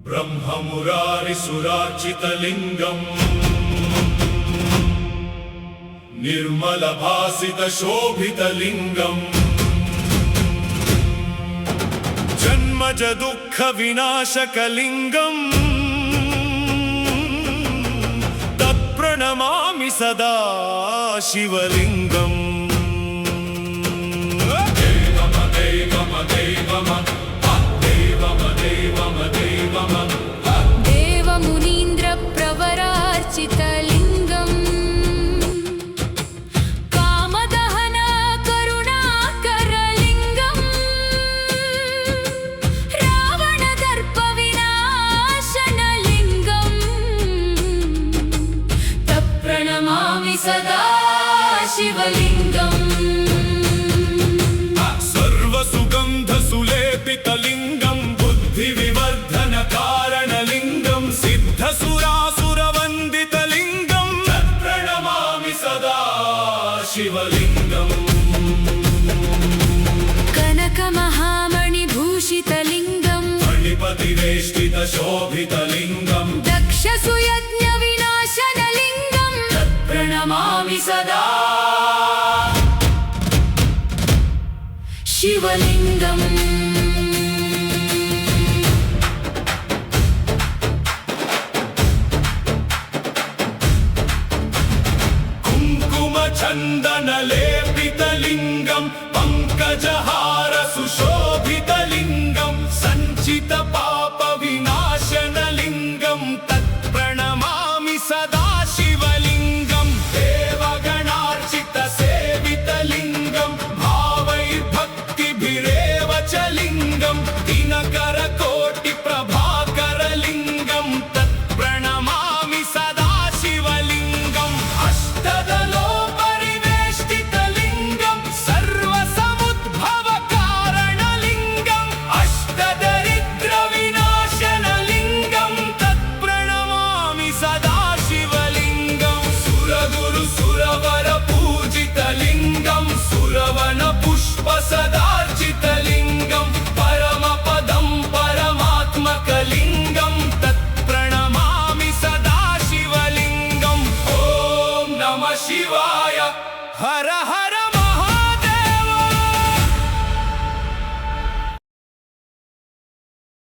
ब्रह्ममुरारिसुरार्चितलिङ्गम् निर्मलभासितशोभितलिङ्गम् जन्मज दुःखविनाशकलिङ्गम् तत्प्रणमामि सदा शिवलिङ्गम् देवमुनीन्द्रप्रवरार्चितलिङ्गम् कामदहन करुणाकरलिङ्गम् रावणदर्पविनाशनलिङ्गम् तत्प्रणमामि सदा शिवलिङ्गम् सर्वसुगन्धसुलेपितलिङ्गम् बुद्धिविवर्धनकारणलिङ्गम् सिद्धसुरासुरवन्दितलिङ्गम् तत्प्रणमामि सदा शिवलिङ्गम् कनकमहामणिभूषितलिङ्गम् मणिपतिवेष्टितशोभितलिङ्गम् दक्षसुयज्ञविनाशनलिङ्गम् तत्प्रणमामि सदा शिवलिङ्गम् कुङ्कुमचन्दनलेपितलिङ्गम् पङ्कजहारसुशोभितलिङ्गम् सञ्चितपापविनाशनलिङ्गम् तत्प्रणमामि सदा शिवलिङ्गम् देवगणार्चितसेवितलिङ्गम् भावैर्भक्तिभिरेव च लिङ्गम् दिनकरकोटिप्रभाकरलिङ्गम् तत्प्रणमामि सदा शिवलिङ्गम् अष्टदलोपरिवेष्टितलिङ्गम् सर्वसमुद्भवकारणलिङ्गम् अष्टदरिद्रविनाशनलिङ्गम् तत्प्रणमामि सदा शिवलिङ्गम् सुरगुरुसुरवरपूजितलिङ्गम् सुरवनपुष्पसदा